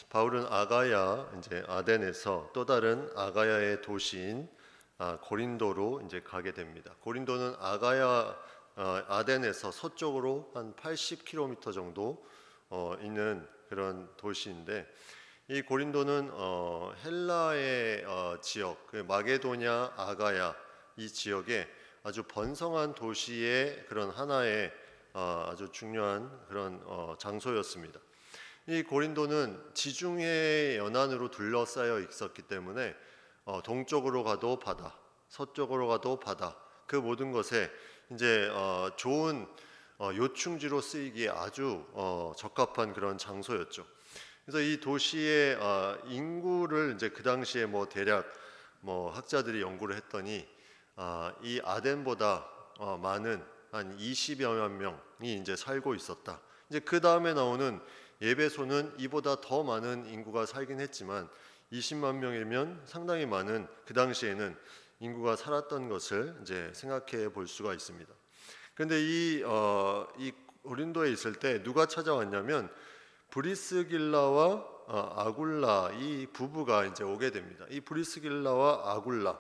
바울은 아가야 이제 아덴에서 또 다른 아가야의 도시인 고린도로 이제 가게 됩니다. 고린도는 아가야 아덴에서 서쪽으로 한 80km 정도 있는 그런 도시인데, 이 고린도는 헬라의 지역, 그 마게도냐, 아가야 이 지역에 아주 번성한 도시의 그런 하나의 아주 중요한 그런 장소였습니다. 이 고린도는 지중해 연안으로 둘러싸여 있었기 때문에 동쪽으로 가도 바다, 서쪽으로 가도 바다, 그 모든 것에 이제 좋은 요충지로 쓰이기에 아주 적합한 그런 장소였죠. 그래서 이 도시의 인구를 이제 그 당시에 대략 학자들이 연구를 했더니 이 아덴보다 많은 한 20여만 명이 이제 살고 있었다. 이제 그 다음에 나오는 에베소는 이보다 더 많은 인구가 살긴 했지만 20만 명이면 상당히 많은, 그 당시에는 인구가 살았던 것을 이제 생각해 볼 수가 있습니다. 그런데 이 고린도에 있을 때 누가 찾아왔냐면 브리스길라와 아굴라 이 부부가 이제 오게 됩니다. 이 브리스길라와 아굴라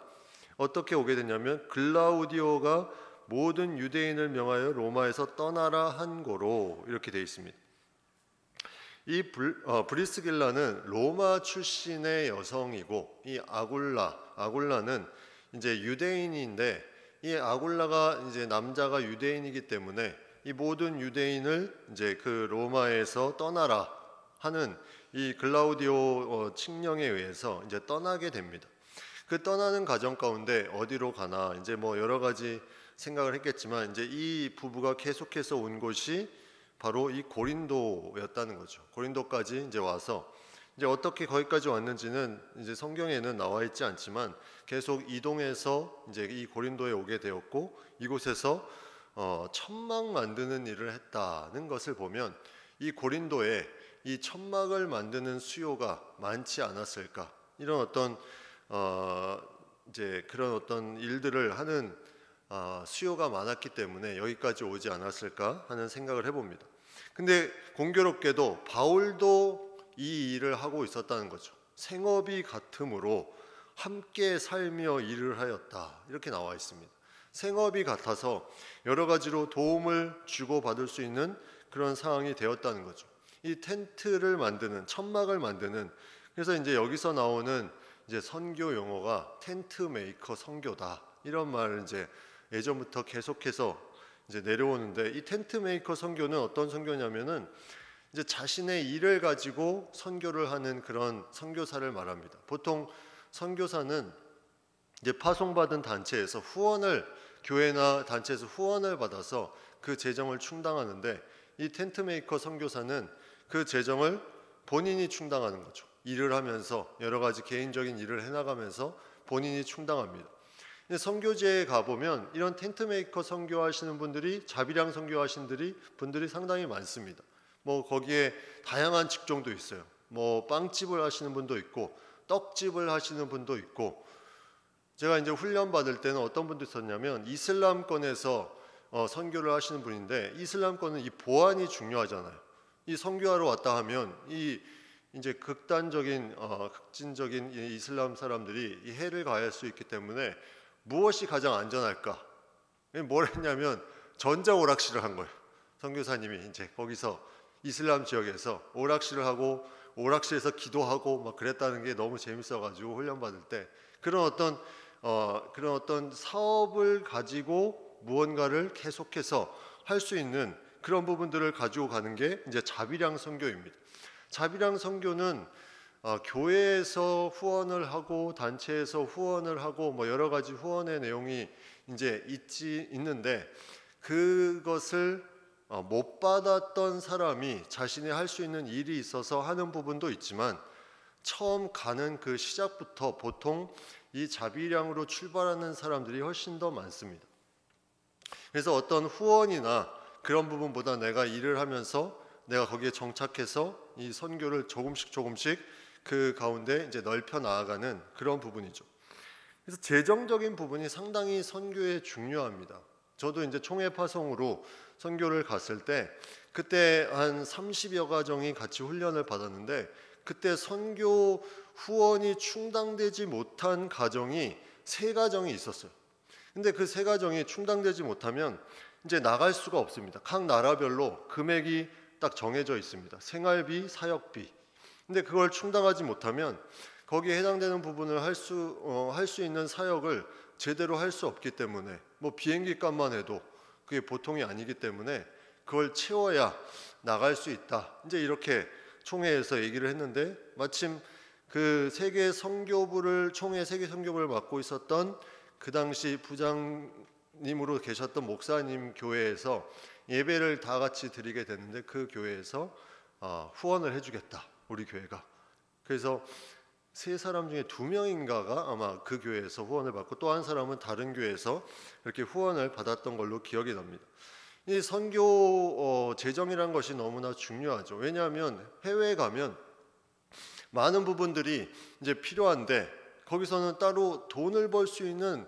어떻게 오게 됐냐면 글라우디오가 모든 유대인을 명하여 로마에서 떠나라 한 거로 이렇게 되어 있습니다. 이 브리스길라는 로마 출신의 여성이고, 이 아굴라는 이제 유대인인데, 이 아굴라가 이제 남자가 유대인이기 때문에 이 모든 유대인을 이제 그 로마에서 떠나라 하는 이 글라우디오 칙령에 의해서 이제 떠나게 됩니다. 그 떠나는 과정 가운데 어디로 가나 이제 여러 가지 생각을 했겠지만, 이제 이 부부가 계속해서 온 곳이 바로 이 고린도였다는 거죠. 고린도까지 이제 와서 이제 어떻게 거기까지 왔는지는 이제 성경에는 나와 있지 않지만 계속 이동해서 이제 이 고린도에 오게 되었고, 이곳에서 천막 만드는 일을 했다는 것을 보면 이 고린도에 이 천막을 만드는 수요가 많지 않았을까, 이런 어떤 이제 그런 어떤 일들을 하는 수요가 많았기 때문에 여기까지 오지 않았을까 하는 생각을 해봅니다. 근데 공교롭게도 바울도 이 일을 하고 있었다는 거죠. 생업이 같으므로 함께 살며 일을 하였다, 이렇게 나와 있습니다. 생업이 같아서 여러 가지로 도움을 주고받을 수 있는 그런 상황이 되었다는 거죠. 이 텐트를 만드는, 천막을 만드는, 그래서 이제 여기서 나오는 이제 선교 용어가 텐트 메이커 선교다, 이런 말을 이제 예전부터 계속해서 이제 내려오는데, 이 텐트 메이커 선교는 어떤 선교냐면은 이제 자신의 일을 가지고 선교를 하는 그런 선교사를 말합니다. 보통 선교사는 이제 파송받은 단체에서 후원을, 교회나 단체에서 후원을 받아서 그 재정을 충당하는데, 이 텐트 메이커 선교사는 그 재정을 본인이 충당하는 거죠. 일을 하면서 여러 가지 개인적인 일을 해나가면서 본인이 충당합니다. 선교지에 가보면 이런 텐트 메이커 선교하시는 분들이, 자비량 선교하시는 분들이 상당히 많습니다. 거기에 다양한 직종도 있어요. 빵집을 하시는 분도 있고 떡집을 하시는 분도 있고, 제가 이제 훈련 받을 때는 어떤 분도 있었냐면 이슬람권에서 선교를 하시는 분인데, 이슬람권은 이 보안이 중요하잖아요. 이 선교하러 왔다 하면 이 이제 극단적인 극진적인 이슬람 사람들이 이 해를 가할 수 있기 때문에 무엇이 가장 안전할까? 뭘 했냐면 전자 오락실을 한 거예요. 선교사님이 이제 거기서 이슬람 지역에서 오락실을 하고 오락실에서 기도하고 막 그랬다는 게 너무 재밌어가지고 훈련 받을 때 그런 어떤 사업을 가지고 무언가를 계속해서 할 수 있는 그런 부분들을 가지고 가는 게 이제 자비량 선교입니다. 자비량 선교는 교회에서 후원을 하고 단체에서 후원을 하고 여러 가지 후원의 내용이 이제 있는데, 그것을 못 받았던 사람이 자신이 할 수 있는 일이 있어서 하는 부분도 있지만, 처음 가는 그 시작부터 보통 이 자비량으로 출발하는 사람들이 훨씬 더 많습니다. 그래서 어떤 후원이나 그런 부분보다 내가 일을 하면서 내가 거기에 정착해서 이 선교를 조금씩 그 가운데 이제 넓혀 나아가는 그런 부분이죠. 그래서 재정적인 부분이 상당히 선교에 중요합니다. 저도 이제 총회 파송으로 선교를 갔을 때 그때 한 30여 가정이 같이 훈련을 받았는데 그때 선교 후원이 충당되지 못한 가정이 3가정이 있었어요. 근데 그 3가정이 충당되지 못하면 이제 나갈 수가 없습니다. 각 나라별로 금액이 딱 정해져 있습니다. 생활비, 사역비. 근데 그걸 충당하지 못하면 거기에 해당되는 부분을 할 수 있는 사역을 제대로 할 수 없기 때문에 뭐 비행기 값만 해도 그게 보통이 아니기 때문에 그걸 채워야 나갈 수 있다. 이제 이렇게 총회에서 얘기를 했는데 마침 그 세계 선교부를 총회 세계 선교부를 맡고 있었던 그 당시 부장님으로 계셨던 목사님 교회에서 예배를 다 같이 드리게 됐는데 그 교회에서 후원을 해주겠다 우리 교회가. 그래서 3사람 중에 2명인가가 아마 그 교회에서 후원을 받고 또 한 사람은 다른 교회에서 이렇게 후원을 받았던 걸로 기억이 납니다. 이 선교 재정이라는 것이 너무나 중요하죠. 왜냐하면 해외에 가면 많은 부분들이 이제 필요한데 거기서는 따로 돈을 벌 수 있는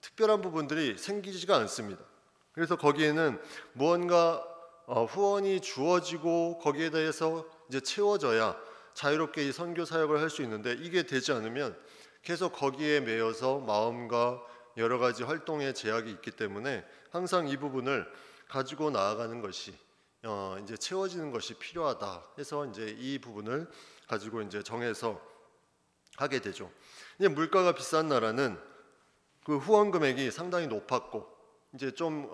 특별한 부분들이 생기지가 않습니다. 그래서 거기에는 무언가 후원이 주어지고 거기에 대해서 이제 채워져야 자유롭게 이 선교 사역을 할 수 있는데 이게 되지 않으면 계속 거기에 매여서 마음과 여러 가지 활동에 제약이 있기 때문에 항상 이 부분을 가지고 나아가는 것이 이제 채워지는 것이 필요하다 해서 이제 이 부분을 가지고 이제 정해서 하게 되죠. 이제 물가가 비싼 나라는 그 후원 금액이 상당히 높았고 이제 좀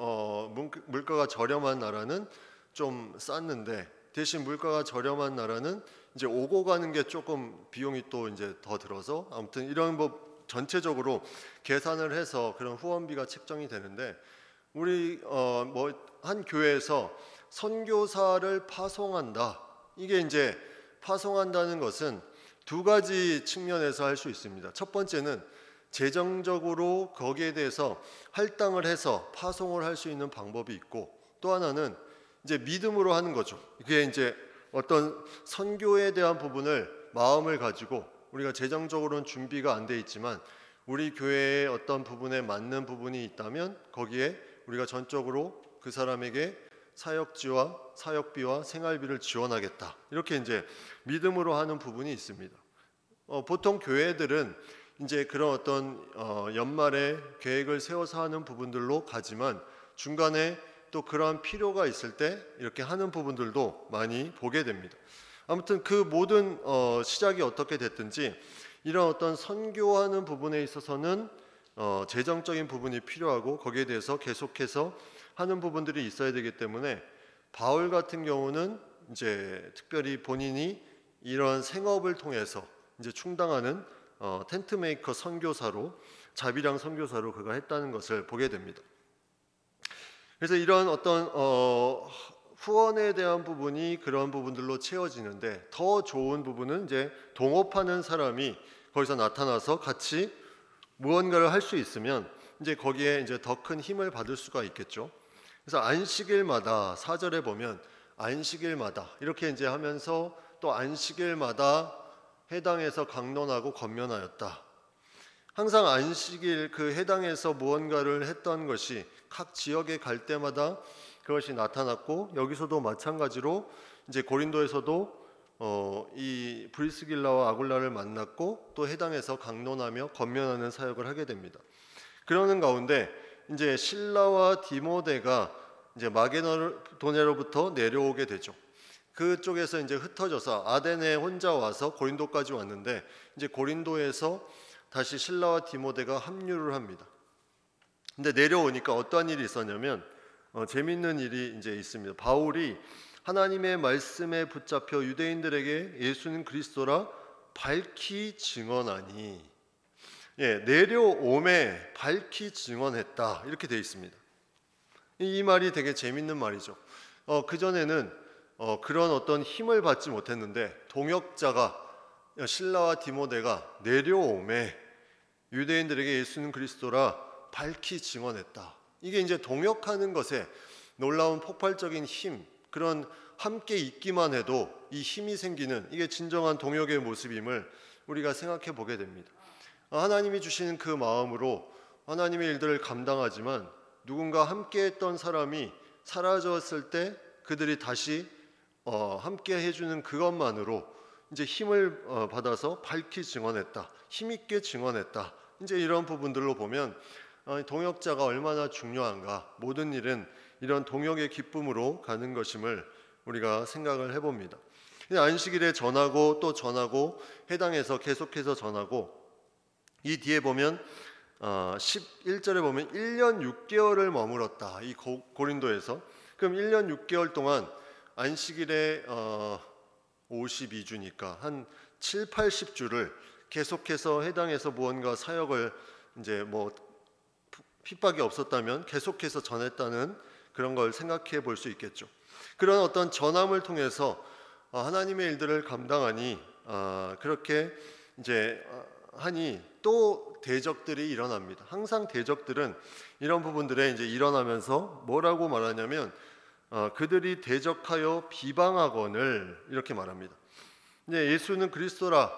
물가가 저렴한 나라는 좀 쌌는데 대신 물가가 저렴한 나라는 이제 오고 가는 게 조금 비용이 또 이제 더 들어서 아무튼 이런 뭐 전체적으로 계산을 해서 그런 후원비가 책정이 되는데 우리 뭐 한 교회에서 선교사를 파송한다. 이게 이제 파송한다는 것은 2가지 측면에서 할 수 있습니다. 첫 번째는 재정적으로 거기에 대해서 할당을 해서 파송을 할 수 있는 방법이 있고 또 하나는 이제 믿음으로 하는 거죠. 그게 이제 어떤 선교에 대한 부분을 마음을 가지고 우리가 재정적으로는 준비가 안 돼 있지만 우리 교회의 어떤 부분에 맞는 부분이 있다면 거기에 우리가 전적으로 그 사람에게 사역지와 사역비와 생활비를 지원하겠다. 이렇게 이제 믿음으로 하는 부분이 있습니다. 보통 교회들은 이제 그런 어떤 연말에 계획을 세워서 하는 부분들로 가지만 중간에 또 그러한 필요가 있을 때 이렇게 하는 부분들도 많이 보게 됩니다. 아무튼 그 모든 시작이 어떻게 됐든지 이런 어떤 선교하는 부분에 있어서는 재정적인 부분이 필요하고 거기에 대해서 계속해서 하는 부분들이 있어야 되기 때문에 바울 같은 경우는 이제 특별히 본인이 이런 생업을 통해서 이제 충당하는 텐트 메이커 선교사로 자비랑 선교사로 그가 했다는 것을 보게 됩니다. 그래서 이런 어떤 후원에 대한 부분이 그런 부분들로 채워지는데 더 좋은 부분은 이제 동업하는 사람이 거기서 나타나서 같이 무언가를 할 수 있으면 이제 거기에 이제 더 큰 힘을 받을 수가 있겠죠. 그래서 안식일마다 4절에 보면 안식일마다 이렇게 이제 하면서 또 안식일마다 해당에서 강론하고 권면하였다. 항상 안식일 그 해당에서 무언가를 했던 것이 각 지역에 갈 때마다 그것이 나타났고 여기서도 마찬가지로 이제 고린도에서도 이 브리스길라와 아굴라를 만났고 또 해당에서 강론하며 권면하는 사역을 하게 됩니다. 그러는 가운데 이제 실라와 디모데가 이제 마게도냐로부터 내려오게 되죠. 그쪽에서 이제 흩어져서 아데네에 혼자 와서 고린도까지 왔는데 이제 고린도에서 다시 실라와 디모데가 합류를 합니다. 근데 내려오니까 어떠한 일이 있었냐면 재밌는 일이 이제 있습니다. 바울이 하나님의 말씀에 붙잡혀 유대인들에게 예수는 그리스도라 밝히 증언하니 내려옴에 밝히 증언했다 이렇게 되어 있습니다. 이 말이 되게 재밌는 말이죠. 그전에는 그런 어떤 힘을 받지 못했는데 동역자가 실라와 디모데가 내려옴에 유대인들에게 예수는 그리스도라 밝히 증언했다. 이게 이제 동역하는 것에 놀라운 폭발적인 힘, 그런 함께 있기만 해도 이 힘이 생기는 이게 진정한 동역의 모습임을 우리가 생각해 보게 됩니다. 하나님이 주시는 그 마음으로 하나님의 일들을 감당하지만 누군가 함께 했던 사람이 사라졌을 때 그들이 다시 함께 해주는 그것만으로 이제 힘을 받아서 밝히 증언했다, 힘있게 증언했다. 이제 이런 부분들로 보면 동역자가 얼마나 중요한가, 모든 일은 이런 동역의 기쁨으로 가는 것임을 우리가 생각을 해봅니다. 안식일에 전하고 또 전하고 해당해서 계속해서 전하고, 이 뒤에 보면 11절에 보면 1년 6개월을 머물었다. 이 고린도에서. 그럼 1년 6개월 동안 안식일에 52주니까 한 7, 80주를 계속해서 해당해서 무언가 사역을 이제 뭐 핍박이 없었다면 계속해서 전했다는 그런 걸 생각해 볼 수 있겠죠. 그런 어떤 전함을 통해서 하나님의 일들을 감당하니 그렇게 이제 하니 또 대적들이 일어납니다. 항상 대적들은 이런 부분들에 이제 일어나면서 뭐라고 말하냐면 그들이 대적하여 비방하거늘 이렇게 말합니다. 이제 예수는 그리스도다,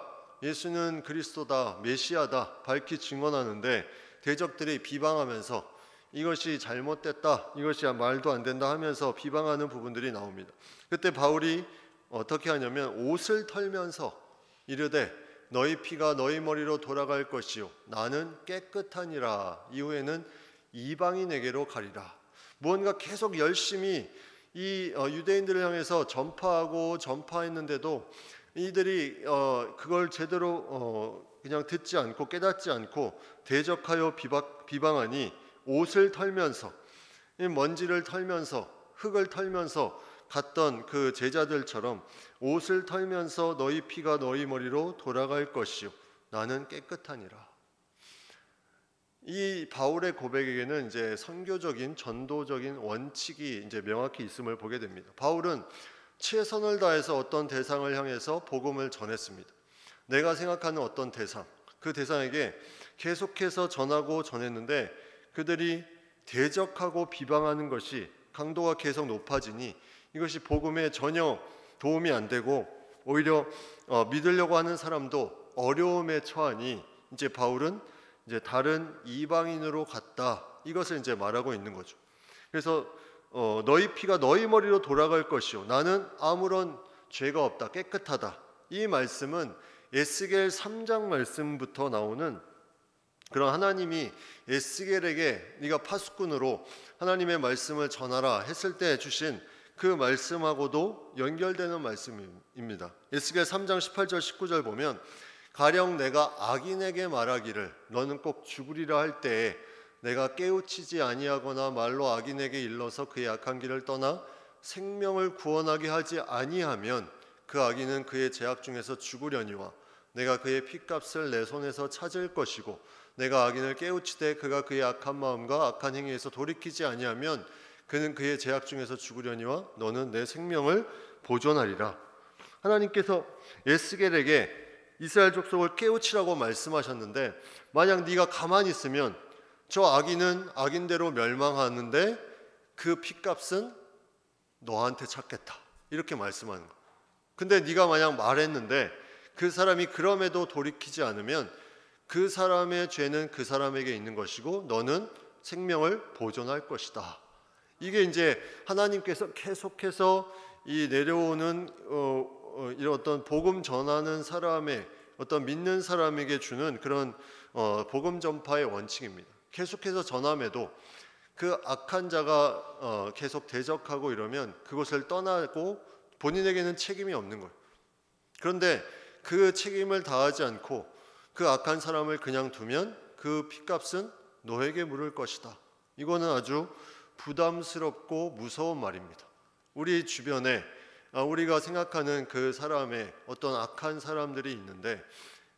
메시아다 밝히 증언하는데 대적들이 비방하면서 이것이 잘못됐다, 이것이 말도 안 된다 하면서 비방하는 부분들이 나옵니다. 그때 바울이 어떻게 하냐면 옷을 털면서 이르되 너희 피가 너희 머리로 돌아갈 것이요 나는 깨끗하니라. 이후에는 이방인에게로 가리라. 무언가 계속 열심히 이 유대인들을 향해서 전파했는데도 이들이 그걸 제대로 그냥 듣지 않고 깨닫지 않고 대적하여 비방하니 옷을 털면서 먼지를 털면서 흙을 털면서 갔던 그 제자들처럼 옷을 털면서 너희 피가 너희 머리로 돌아갈 것이요 나는 깨끗하니라. 이 바울의 고백에게는 이제 선교적인 전도적인 원칙이 이제 명확히 있음을 보게 됩니다. 바울은 최선을 다해서 어떤 대상을 향해서 복음을 전했습니다. 내가 생각하는 어떤 대상, 그 대상에게 계속해서 전하고 전했는데 그들이 대적하고 비방하는 것이 강도가 계속 높아지니 이것이 복음에 전혀 도움이 안 되고 오히려 믿으려고 하는 사람도 어려움에 처하니 이제 바울은 이제 다른 이방인으로 갔다, 이것을 이제 말하고 있는 거죠. 그래서 너희 피가 너희 머리로 돌아갈 것이요 나는 아무런 죄가 없다, 깨끗하다. 이 말씀은 에스겔 3장 말씀부터 나오는 그런 하나님이 에스겔에게 네가 파수꾼으로 하나님의 말씀을 전하라 했을 때 주신 그 말씀하고도 연결되는 말씀입니다. 에스겔 3장 18절 19절 보면 가령 내가 악인에게 말하기를 너는 꼭 죽으리라 할 때에 내가 깨우치지 아니하거나 말로 악인에게 일러서 그의 악한 길을 떠나 생명을 구원하게 하지 아니하면 그 악인은 그의 죄악 중에서 죽으려니와 내가 그의 핏값을 내 손에서 찾을 것이고 내가 악인을 깨우치되 그가 그의 악한 마음과 악한 행위에서 돌이키지 아니하면 그는 그의 죄악 중에서 죽으려니와 너는 내 생명을 보존하리라. 하나님께서 에스겔에게 이스라엘 족속을 깨우치라고 말씀하셨는데 만약 네가 가만히 있으면 저 악인은 악인대로 멸망하는데 그 핏값은 너한테 찾겠다, 이렇게 말씀하는 거예요. 근데 네가 만약 말했는데 그 사람이 그럼에도 돌이키지 않으면 그 사람의 죄는 그 사람에게 있는 것이고 너는 생명을 보존할 것이다. 이게 이제 하나님께서 계속해서 이 내려오는 이런 어떤 복음 전하는 사람의 어떤 믿는 사람에게 주는 그런 복음 전파의 원칙입니다. 계속해서 전함에도 그 악한 자가 계속 대적하고 이러면 그곳을 떠나고 본인에게는 책임이 없는 거예요. 그런데 그 책임을 다하지 않고 그 악한 사람을 그냥 두면 그 핏값은 너에게 물을 것이다. 이거는 아주 부담스럽고 무서운 말입니다. 우리 주변에 우리가 생각하는 그 사람의 어떤 악한 사람들이 있는데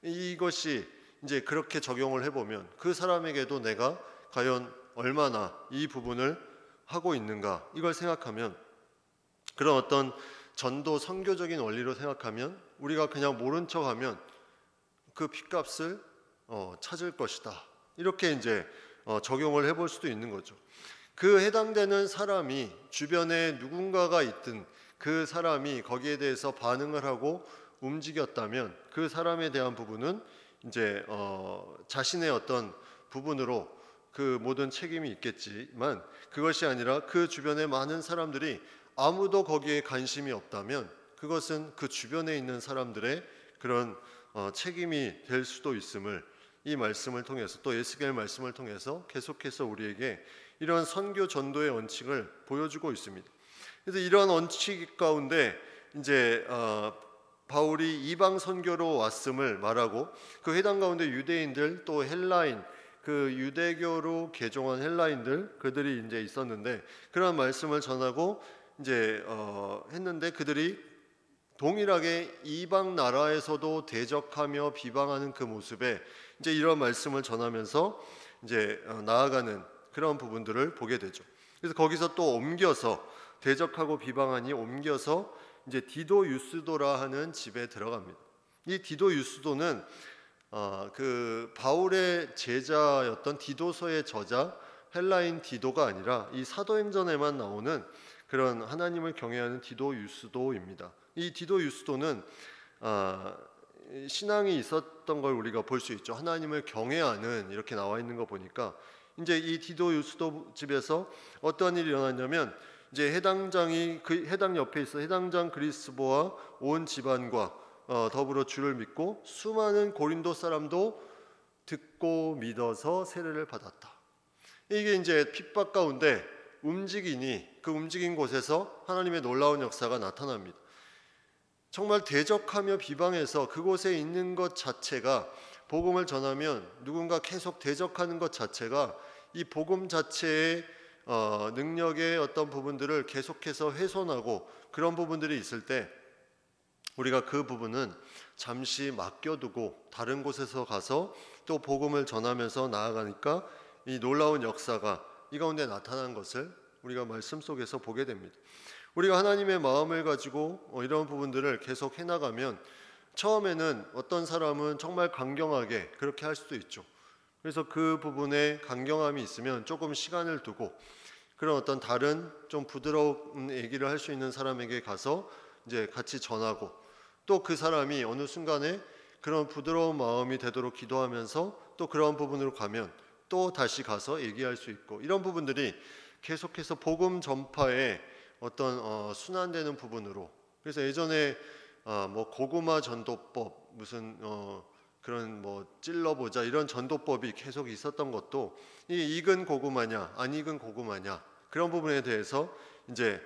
이것이 이제 그렇게 적용을 해보면 그 사람에게도 내가 과연 얼마나 이 부분을 하고 있는가, 이걸 생각하면 그런 어떤 전도 선교적인 원리로 생각하면 우리가 그냥 모른 척하면 그 핏값을 찾을 것이다, 이렇게 이제 적용을 해볼 수도 있는 거죠. 그 해당되는 사람이 주변에 누군가가 있든 그 사람이 거기에 대해서 반응을 하고 움직였다면 그 사람에 대한 부분은 이제 자신의 어떤 부분으로 그 모든 책임이 있겠지만 그것이 아니라 그 주변의 많은 사람들이 아무도 거기에 관심이 없다면 그것은 그 주변에 있는 사람들의 그런 책임이 될 수도 있음을 이 말씀을 통해서, 또 에스겔 말씀을 통해서 계속해서 우리에게 이런 선교 전도의 원칙을 보여주고 있습니다. 그래서 이런 원칙 가운데 이제 바울이 이방 선교로 왔음을 말하고, 그 회당 가운데 유대인들 또 헬라인, 그 유대교로 개종한 헬라인들, 그들이 이제 있었는데 그런 말씀을 전하고 이제 했는데, 그들이 동일하게 이방 나라에서도 대적하며 비방하는 그 모습에 이제 이런 말씀을 전하면서 이제 나아가는 그런 부분들을 보게 되죠. 그래서 거기서 또 옮겨서 대적하고 비방하니 옮겨서 이제 디도 유스도라 하는 집에 들어갑니다. 이 디도 유스도는 그 바울의 제자였던 디도서의 저자 헬라인 디도가 아니라 이 사도행전에만 나오는 그런 하나님을 경외하는 디도 유스도입니다. 이 디도 유스도는 신앙이 있었던 걸 우리가 볼 수 있죠. 하나님을 경외하는, 이렇게 나와 있는 거 보니까 이제 이 디도 유스도 집에서 어떤 일이 일어났냐면, 이제 해당장이 그 해당 옆에 있어 해당장 그리스보와 온 집안과 더불어 주를 믿고 수많은 고린도 사람도 듣고 믿어서 세례를 받았다. 이게 이제 핍박 가운데 움직이니 그 움직인 곳에서 하나님의 놀라운 역사가 나타납니다. 정말 대적하며 비방해서 그곳에 있는 것 자체가, 복음을 전하면 누군가 계속 대적하는 것 자체가 이 복음 자체의 능력의 어떤 부분들을 계속해서 훼손하고, 그런 부분들이 있을 때 우리가 그 부분은 잠시 맡겨두고 다른 곳에서 가서 또 복음을 전하면서 나아가니까 이 놀라운 역사가 이 가운데 나타난 것을 우리가 말씀 속에서 보게 됩니다. 우리가 하나님의 마음을 가지고 이런 부분들을 계속 해나가면 처음에는 어떤 사람은 정말 강경하게 그렇게 할 수도 있죠. 그래서 그 부분에 강경함이 있으면 조금 시간을 두고 그런 어떤 다른 좀 부드러운 얘기를 할 수 있는 사람에게 가서 이제 같이 전하고, 또 그 사람이 어느 순간에 그런 부드러운 마음이 되도록 기도하면서 또 그런 부분으로 가면 또 다시 가서 얘기할 수 있고, 이런 부분들이 계속해서 복음 전파에 어떤 순환되는 부분으로. 그래서 예전에 뭐 고구마 전도법, 무슨 그런 뭐 찔러보자 이런 전도법이 계속 있었던 것도 이 익은 고구마냐 안 익은 고구마냐, 그런 부분에 대해서 이제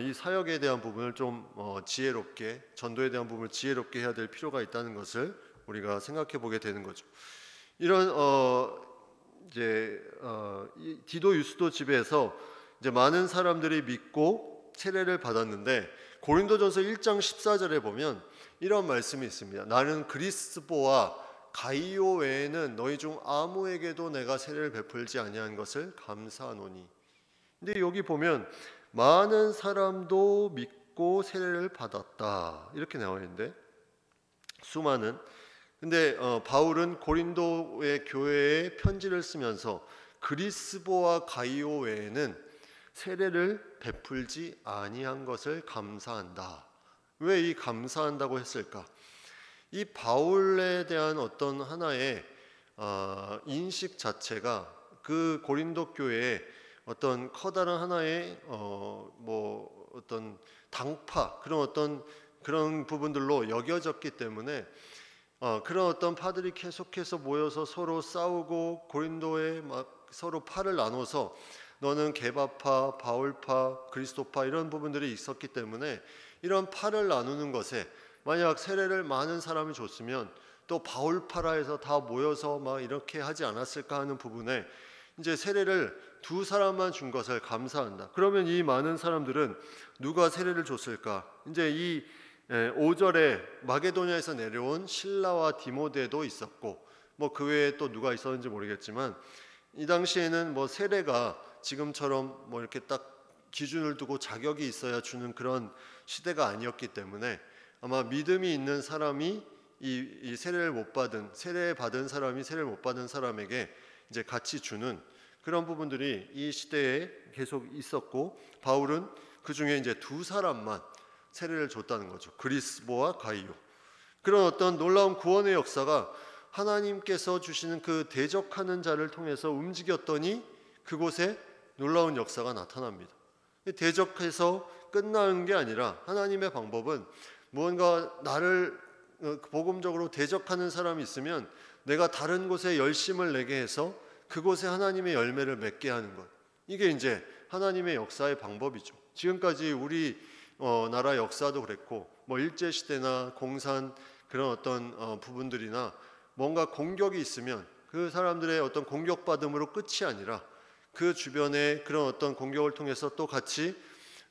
이 사역에 대한 부분을 좀 지혜롭게, 전도에 대한 부분을 지혜롭게 해야 될 필요가 있다는 것을 우리가 생각해 보게 되는 거죠. 이런 이제 이 디도 유스도 집에서 이제 많은 사람들이 믿고 세례를 받았는데, 고린도전서 1장 14절에 보면 이런 말씀이 있습니다. 나는 그리스보와 가이오 외에는 너희 중 아무에게도 내가 세례를 베풀지 아니한 것을 감사하노니. 근데 여기 보면 많은 사람도 믿고 세례를 받았다 이렇게 나와 있는데, 수많은. 근데 바울은 고린도의 교회에 편지를 쓰면서 그리스보와 가이오 외에는 세례를 베풀지 아니한 것을 감사한다. 왜 이 감사한다고 했을까? 이 바울에 대한 어떤 하나의 인식 자체가 그 고린도 교회에 어떤 커다란 하나의 뭐 어떤 당파, 그런 부분들로 여겨졌기 때문에 그런 어떤 파들이 계속해서 모여서 서로 싸우고, 고린도에 막 서로 파를 나눠서 너는 게바파, 바울파, 그리스도파 이런 부분들이 있었기 때문에 이런 파를 나누는 것에 만약 세례를 많은 사람이 줬으면 또 바울파라 해서 다 모여서 막 이렇게 하지 않았을까 하는 부분에 이제 세례를 두 사람만 준 것을 감사한다. 그러면 이 많은 사람들은 누가 세례를 줬을까? 이제 이 5절에 마게도냐에서 내려온 실라와 디모데도 있었고, 뭐 그 외에 또 누가 있었는지 모르겠지만 이 당시에는 뭐 세례가 지금처럼 뭐 이렇게 딱 기준을 두고 자격이 있어야 주는 그런 시대가 아니었기 때문에 아마 믿음이 있는 사람이 이 세례를 못 받은, 세례 받은 사람이 세례를 못 받은 사람에게 이제 같이 주는 그런 부분들이 이 시대에 계속 있었고, 바울은 그 중에 이제 두 사람만 세례를 줬다는 거죠. 그리스보와 가이오. 그런 어떤 놀라운 구원의 역사가 하나님께서 주시는 그 대적하는 자를 통해서 움직였더니 그곳에 놀라운 역사가 나타납니다. 대적해서 끝나는 게 아니라 하나님의 방법은 무언가 나를 복음적으로 대적하는 사람이 있으면 내가 다른 곳에 열심을 내게 해서 그곳에 하나님의 열매를 맺게 하는 것. 이게 이제 하나님의 역사의 방법이죠. 지금까지 우리 나라 역사도 그랬고 뭐 일제시대나 공산 그런 어떤 부분들이나 뭔가 공격이 있으면 그 사람들의 어떤 공격받음으로 끝이 아니라 그 주변에 그런 어떤 공격을 통해서 또 같이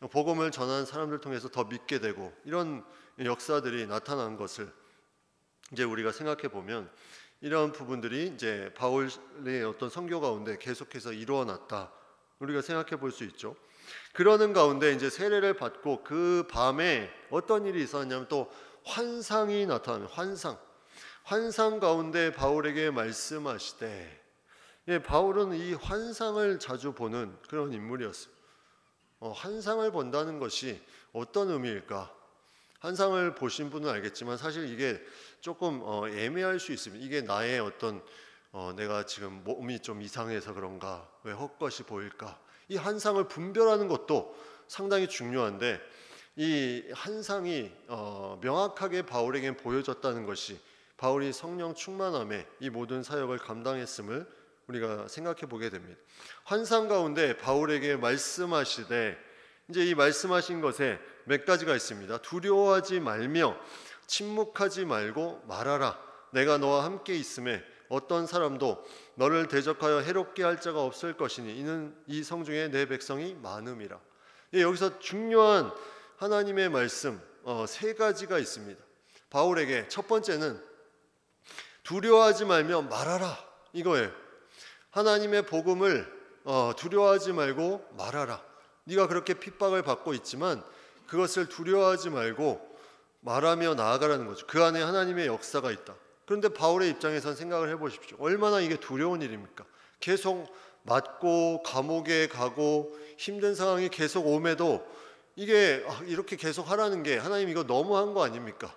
복음을 전하는 사람들 통해서 더 믿게 되고 이런 역사들이 나타난 것을 이제 우리가 생각해 보면 이런 부분들이 이제 바울의 어떤 선교 가운데 계속해서 이루어났다. 우리가 생각해 볼 수 있죠. 그러는 가운데 이제 세례를 받고 그 밤에 어떤 일이 있었냐면 또 환상이 나타나는 환상 가운데 바울에게 말씀하시되 바울은 이 환상을 자주 보는 그런 인물이었어요. 환상을 본다는 것이 어떤 의미일까? 환상을 보신 분은 알겠지만 사실 이게 조금 애매할 수 있습니다. 이게 나의 어떤 내가 지금 몸이 좀 이상해서 그런가? 왜 헛것이 보일까? 이 환상을 분별하는 것도 상당히 중요한데 이 환상이 명확하게 바울에게 보여졌다는 것이 바울이 성령 충만함에 이 모든 사역을 감당했음을 우리가 생각해 보게 됩니다. 환상 가운데 바울에게 말씀하시되 이제 이 말씀하신 것에 몇 가지가 있습니다. 두려워하지 말며 침묵하지 말고 말하라. 내가 너와 함께 있음에 어떤 사람도 너를 대적하여 해롭게 할 자가 없을 것이니 이는 이 성중에 내 백성이 많음이라. 여기서 중요한 하나님의 말씀 세 가지가 있습니다. 바울에게 첫 번째는 두려워하지 말며 말하라 이거예요. 하나님의 복음을 두려워하지 말고 말하라. 네가 그렇게 핍박을 받고 있지만 그것을 두려워하지 말고 말하며 나아가라는 거죠. 그 안에 하나님의 역사가 있다. 그런데 바울의 입장에선 생각을 해보십시오. 얼마나 이게 두려운 일입니까? 계속 맞고 감옥에 가고 힘든 상황이 계속 옴에도 이게 이렇게 계속 하라는 게 하나님 이거 너무한 거 아닙니까?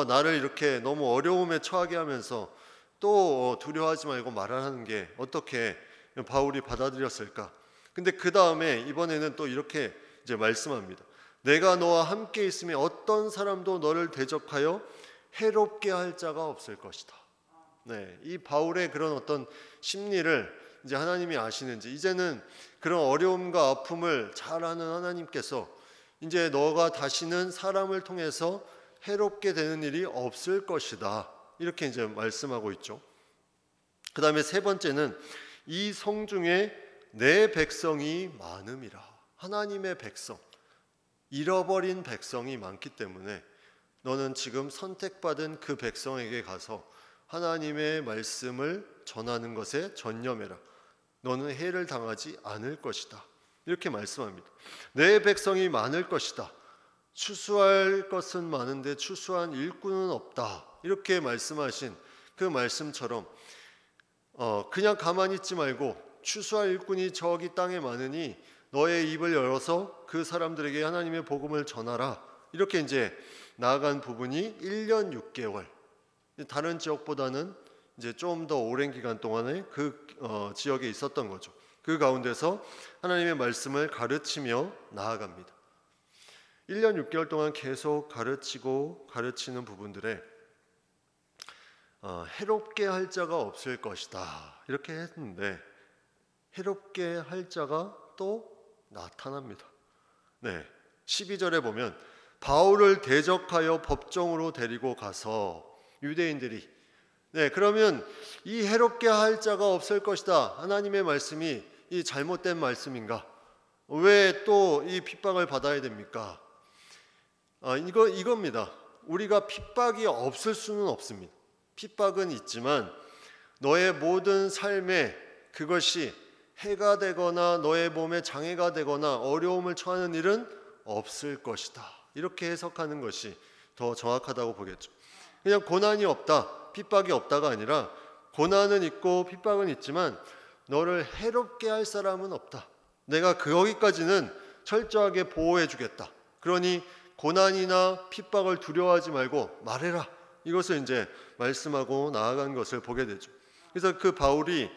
나를 이렇게 너무 어려움에 처하게 하면서 또 두려워하지 말고 말하는 게 어떻게 바울이 받아들였을까? 근데 그 다음에 이번에는 또 이렇게 이제 말씀합니다. 내가 너와 함께 있으면 어떤 사람도 너를 대적하여 해롭게 할 자가 없을 것이다. 네, 이 바울의 그런 어떤 심리를 이제 하나님이 아시는지 이제는 그런 어려움과 아픔을 잘 아는 하나님께서 이제 너가 다시는 사람을 통해서 해롭게 되는 일이 없을 것이다. 이렇게 이제 말씀하고 있죠. 그 다음에 세 번째는 이 성중에 내 백성이 많음이라. 하나님의 백성, 잃어버린 백성이 많기 때문에 너는 지금 선택받은 그 백성에게 가서 하나님의 말씀을 전하는 것에 전념해라. 너는 해를 당하지 않을 것이다. 이렇게 말씀합니다. 내 백성이 많을 것이다. 추수할 것은 많은데 추수한 일꾼은 없다. 이렇게 말씀하신 그 말씀처럼 그냥 가만히 있지 말고 추수할 일꾼이 저기 땅에 많으니 너의 입을 열어서 그 사람들에게 하나님의 복음을 전하라. 이렇게 이제 나아간 부분이 1년 6개월. 다른 지역보다는 이제 좀 더 오랜 기간 동안에 그 지역에 있었던 거죠. 그 가운데서 하나님의 말씀을 가르치며 나아갑니다. 1년 6개월 동안 계속 가르치는 부분들에 해롭게 할 자가 없을 것이다. 이렇게 했는데 해롭게 할 자가 또 나타납니다. 네, 12절에 보면 바울을 대적하여 법정으로 데리고 가서 유대인들이 그러면 이 해롭게 할 자가 없을 것이다. 하나님의 말씀이 이 잘못된 말씀인가? 왜 또 이 핍박을 받아야 됩니까? 이겁니다. 우리가 핍박이 없을 수는 없습니다. 핍박은 있지만 너의 모든 삶에 그것이 해가 되거나 너의 몸에 장애가 되거나 어려움을 처하는 일은 없을 것이다. 이렇게 해석하는 것이 더 정확하다고 보겠죠. 그냥 고난이 없다, 핍박이 없다가 아니라 고난은 있고 핍박은 있지만 너를 해롭게 할 사람은 없다. 내가 거기까지는 철저하게 보호해 주겠다. 그러니 고난이나 핍박을 두려워하지 말고 말해라. 이것을 이제 말씀하고 나아간 것을 보게 되죠. 그래서 그 바울이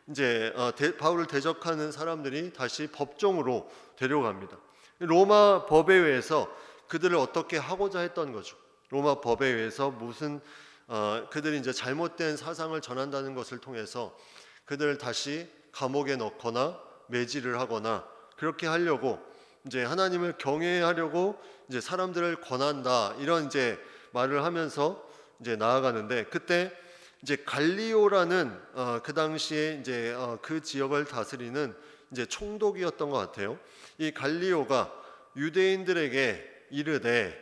이제 바울을 대적하는 사람들이 다시 법정으로 데려갑니다. 로마 법에 의해서 그들을 어떻게 하고자 했던 거죠. 로마 법에 의해서 무슨 그들이 이제 잘못된 사상을 전한다는 것을 통해서 그들을 다시 감옥에 넣거나 매질을 하거나 그렇게 하려고 이제 하나님을 경외하려고 이제 사람들을 권한다, 이런 이제 말을 하면서 이제 나아가는데, 그때 이제 갈리오라는 그 당시에 이제 그 지역을 다스리는 이제 총독이었던 것 같아요. 이 갈리오가 유대인들에게 이르되,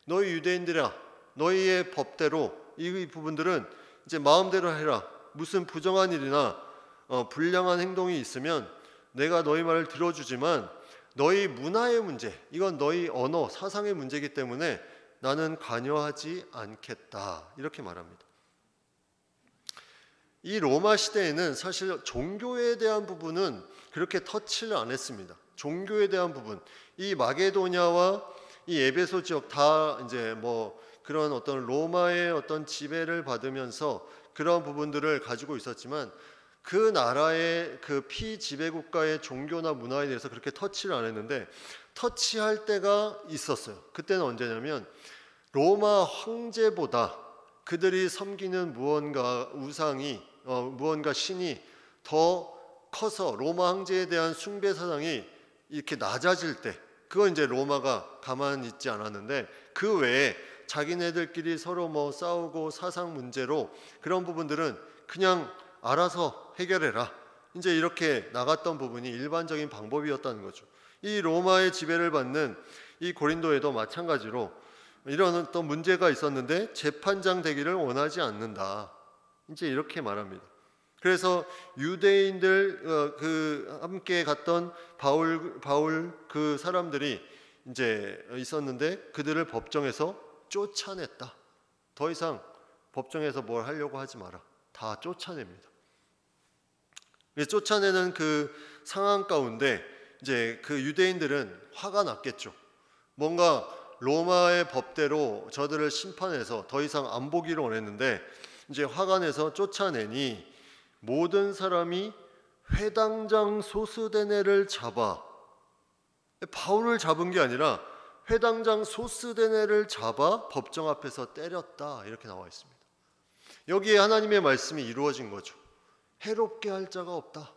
너희 유대인들아, 너희의 법대로 이 부분들은 이제 마음대로 해라. 무슨 부정한 일이나 불량한 행동이 있으면 내가 너희 말을 들어주지만 너희 문화의 문제, 이건 너희 언어, 사상의 문제이기 때문에 나는 관여하지 않겠다, 이렇게 말합니다. 이 로마 시대에는 사실 종교에 대한 부분은 그렇게 터치를 안 했습니다. 종교에 대한 부분, 이 마게도냐와 이 에베소 지역 다 이제 뭐 그런 어떤 로마의 어떤 지배를 받으면서 그런 부분들을 가지고 있었지만, 그 나라의 그 피지배 국가의 종교나 문화에 대해서 그렇게 터치를 안 했는데, 터치할 때가 있었어요. 그때는 언제냐면 로마 황제보다 그들이 섬기는 무언가 우상이 무언가 신이 더 커서 로마 황제에 대한 숭배 사상이 이렇게 낮아질 때, 그건 이제 로마가 가만히 있지 않았는데, 그 외에 자기네들끼리 서로 뭐 싸우고 사상 문제로 그런 부분들은 그냥 알아서 해결해라, 이제 이렇게 나갔던 부분이 일반적인 방법이었다는 거죠. 이 로마의 지배를 받는 이 고린도에도 마찬가지로 이런 어떤 문제가 있었는데 재판장 되기를 원하지 않는다, 이제 이렇게 말합니다. 그래서 유대인들 그 함께 갔던 바울 그 사람들이 이제 있었는데 그들을 법정에서 쫓아냈다. 더 이상 법정에서 뭘 하려고 하지 마라, 다 쫓아냅니다. 쫓아내는 그 상황 가운데 이제 그 유대인들은 화가 났겠죠. 뭔가 로마의 법대로 저들을 심판해서 더 이상 안 보기를 원했는데 이제 화가 내서 쫓아내니 모든 사람이 회당장 소스데네를 잡아, 바울을 잡은 게 아니라 회당장 소스데네를 잡아 법정 앞에서 때렸다, 이렇게 나와 있습니다. 여기에 하나님의 말씀이 이루어진 거죠. 해롭게 할 자가 없다.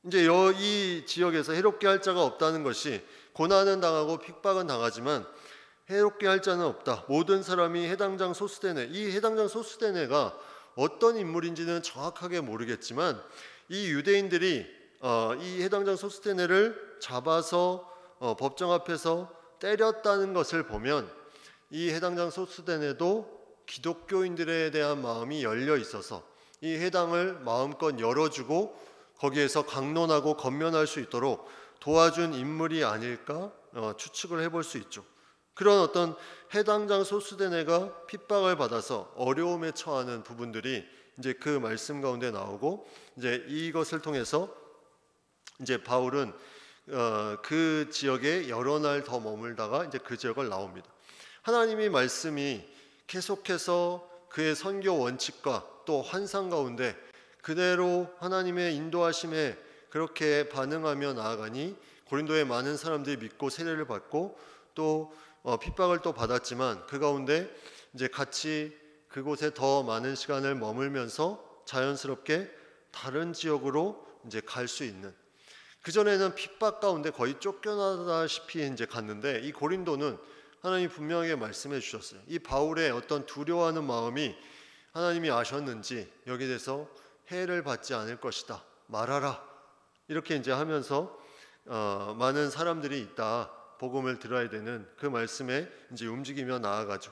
이제 이 지역에서 해롭게 할 자가 없다는 것이, 고난은 당하고 핍박은 당하지만 해롭게 할 자는 없다. 모든 사람이 해당장 소스데네, 이 해당장 소스데네가 어떤 인물인지는 정확하게 모르겠지만 이 유대인들이 이 해당장 소스데네를 잡아서 법정 앞에서 때렸다는 것을 보면 이 해당장 소스데네도 기독교인들에 대한 마음이 열려 있어서 이 해당을 마음껏 열어주고 거기에서 강론하고 건면할 수 있도록 도와준 인물이 아닐까 추측을 해볼 수 있죠. 그런 어떤 해당장 소스데네가 핍박을 받아서 어려움에 처하는 부분들이 이제 그 말씀 가운데 나오고, 이제 이것을 통해서 이제 바울은 그 지역에 여러 날 더 머물다가 이제 그 지역을 나옵니다. 하나님의 말씀이 계속해서 그의 선교 원칙과 또 환상 가운데 그대로 하나님의 인도하심에 그렇게 반응하며 나아가니 고린도의 많은 사람들이 믿고 세례를 받고 또 핍박을 또 받았지만 그 가운데 이제 같이 그곳에 더 많은 시간을 머물면서 자연스럽게 다른 지역으로 이제 갈 수 있는, 그전에는 핍박 가운데 거의 쫓겨나다시피 이제 갔는데 이 고린도는 하나님이 분명하게 말씀해 주셨어요. 이 바울의 어떤 두려워하는 마음이 하나님이 아셨는지 여기에 대해서 해를 받지 않을 것이다, 말하라, 이렇게 이제 하면서 많은 사람들이 있다, 복음을 들어야 되는 그 말씀에 이제 움직이며 나아가죠.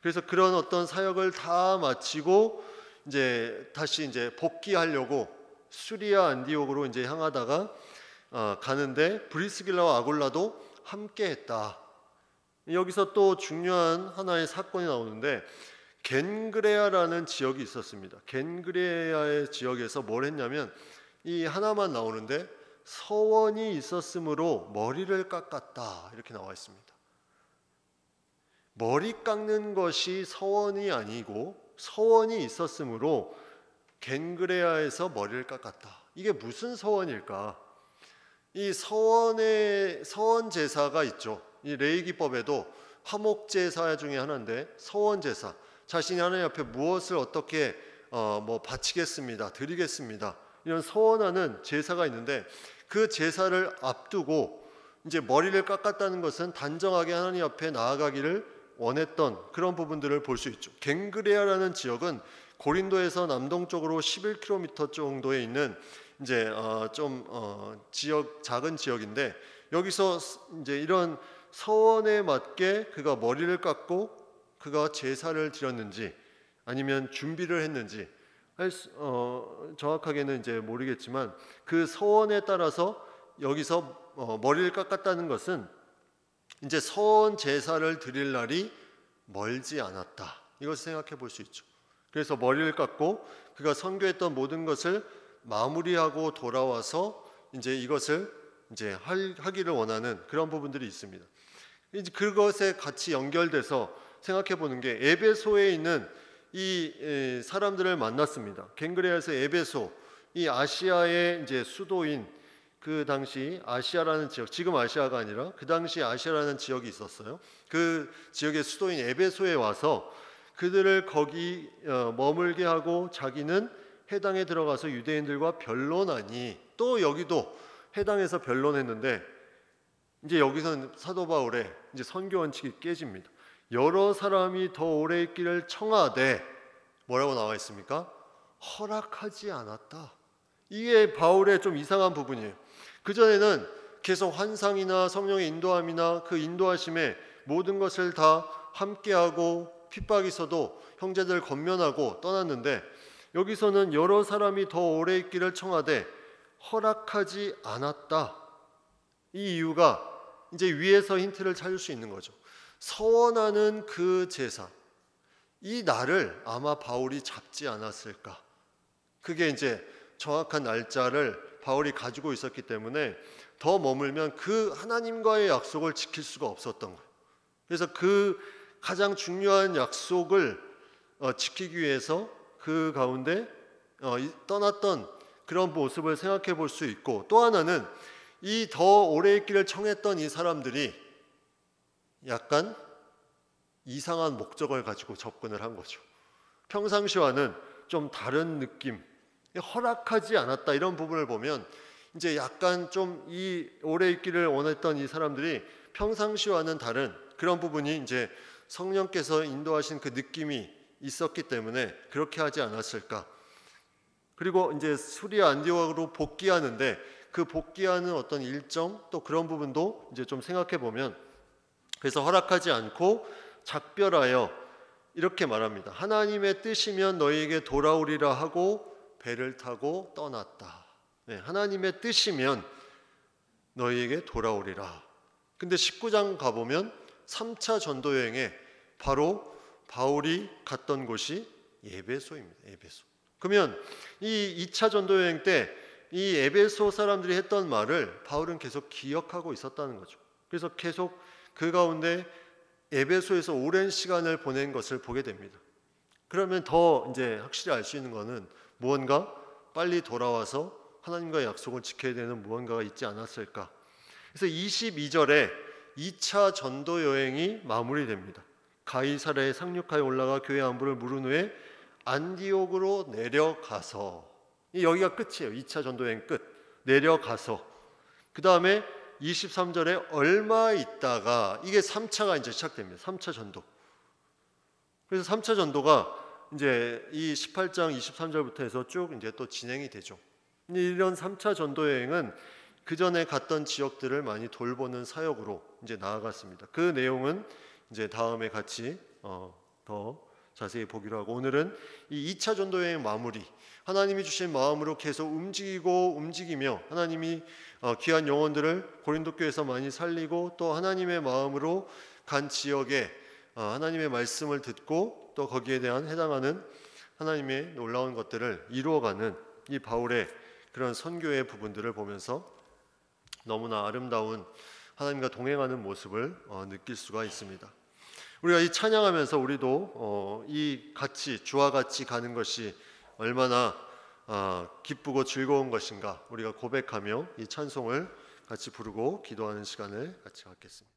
그래서 그런 어떤 사역을 다 마치고 이제 다시 이제 복귀하려고 수리아 안디옥으로 이제 향하다가 가는데 브리스길라와 아굴라도 함께했다. 여기서 또 중요한 하나의 사건이 나오는데, 겐그레아라는 지역이 있었습니다. 겐그레아의 지역에서 뭘 했냐면 이 하나만 나오는데 서원이 있었으므로 머리를 깎았다, 이렇게 나와 있습니다. 머리 깎는 것이 서원이 아니고 서원이 있었으므로 겐그레아에서 머리를 깎았다. 이게 무슨 서원일까? 이 서원 제사가 있죠. 이 레위기법에도 화목 제사 중에 하나인데 서원 제사, 자신이 하나님 앞에 무엇을 어떻게 바치겠습니다, 드리겠습니다, 이런 서원하는 제사가 있는데, 그 제사를 앞두고 이제 머리를 깎았다는 것은 단정하게 하나님 앞에 나아가기를 원했던 그런 부분들을 볼 수 있죠. 갱그레아라는 지역은 고린도에서 남동쪽으로 11km 정도에 있는 이제 작은 지역인데, 여기서 이제 이런 서원에 맞게 그가 머리를 깎고 그가 제사를 드렸는지 아니면 준비를 했는지 정확하게는 이제 모르겠지만, 그 서원에 따라서 여기서 머리를 깎았다는 것은 이제 서원 제사를 드릴 날이 멀지 않았다, 이것을 생각해 볼 수 있죠. 그래서 머리를 깎고 그가 선교했던 모든 것을 마무리하고 돌아와서 이제 이것을 이제 하기를 원하는 그런 부분들이 있습니다. 이제 그것에 같이 연결돼서 생각해 보는 게, 에베소에 있는 이 사람들을 만났습니다. 갱그레아에서 에베소, 이 아시아의 이제 수도인, 그 당시 아시아라는 지역, 지금 아시아가 아니라 그 당시 아시아라는 지역이 있었어요. 그 지역의 수도인 에베소에 와서 그들을 거기 머물게 하고 자기는 해당에 들어가서 유대인들과 변론하니, 또 여기도 해당에서 변론했는데, 이제 여기서는 사도 바울의 이제 선교 원칙이 깨집니다. 여러 사람이 더 오래 있기를 청하되 뭐라고 나와 있습니까? 허락하지 않았다. 이게 바울의 좀 이상한 부분이에요. 그전에는 계속 환상이나 성령의 인도함이나 그 인도하심에 모든 것을 다 함께하고 핍박이 있어도 형제들 권면하고 떠났는데, 여기서는 여러 사람이 더 오래 있기를 청하되 허락하지 않았다. 이 이유가 이제 위에서 힌트를 찾을 수 있는 거죠. 서원하는 그 제사, 이 날을 아마 바울이 잡지 않았을까. 그게 이제 정확한 날짜를 바울이 가지고 있었기 때문에 더 머물면 그 하나님과의 약속을 지킬 수가 없었던 거예요. 그래서 그 가장 중요한 약속을 지키기 위해서 그 가운데 떠났던 그런 모습을 생각해 볼 수 있고, 또 하나는 이 더 오래 있기를 청했던 이 사람들이 약간 이상한 목적을 가지고 접근을 한 거죠. 평상시와는 좀 다른 느낌, 허락하지 않았다, 이런 부분을 보면 이제 약간 좀 이 오래 있기를 원했던 이 사람들이 평상시와는 다른 그런 부분이 이제 성령께서 인도하신 그 느낌이 있었기 때문에 그렇게 하지 않았을까. 그리고 이제 수리아 안디옥으로 복귀하는데, 그 복귀하는 어떤 일정, 또 그런 부분도 이제 좀 생각해 보면, 그래서 허락하지 않고 작별하여 이렇게 말합니다. 하나님의 뜻이면 너희에게 돌아오리라 하고 배를 타고 떠났다. 네, 하나님의 뜻이면 너희에게 돌아오리라. 근데 19장 가보면 3차 전도 여행에 바로 바울이 갔던 곳이 에베소입니다. 에베소. 그러면 이 2차 전도 여행 때 이 에베소 사람들이 했던 말을 바울은 계속 기억하고 있었다는 거죠. 그래서 계속 그 가운데 에베소에서 오랜 시간을 보낸 것을 보게 됩니다. 그러면 더 이제 확실히 알 수 있는 것은 무언가 빨리 돌아와서 하나님과의 약속을 지켜야 되는 무언가가 있지 않았을까. 그래서 22절에 2차 전도 여행이 마무리됩니다. 가이사랴에 상륙하여 올라가 교회 안부를 물은 후에 안디옥으로 내려가서, 여기가 끝이에요. 2차 전도 여행 끝. 내려가서 그 다음에 23절에 얼마 있다가 이게 3차가 이제 시작됩니다. 3차 전도. 그래서 3차 전도가 이제 이 18장 23절부터 해서 쭉 이제 또 진행이 되죠. 이런 3차 전도 여행은 그 전에 갔던 지역들을 많이 돌보는 사역으로 이제 나아갔습니다. 그 내용은 이제 다음에 같이 더 자세히 보기로 하고, 오늘은 이 2차 전도 여행 마무리, 하나님이 주신 마음으로 계속 움직이며 하나님이 귀한 영혼들을 고린도 교회에서 많이 살리고, 또 하나님의 마음으로 간 지역에 하나님의 말씀을 듣고 또 거기에 대한 해당하는 하나님의 놀라운 것들을 이루어가는 이 바울의 그런 선교의 부분들을 보면서 너무나 아름다운 하나님과 동행하는 모습을 느낄 수가 있습니다. 우리가 이 찬양하면서 우리도 이 같이 주와 같이 가는 것이 얼마나 기쁘고 즐거운 것인가 우리가 고백하며 이 찬송을 같이 부르고 기도하는 시간을 같이 갖겠습니다.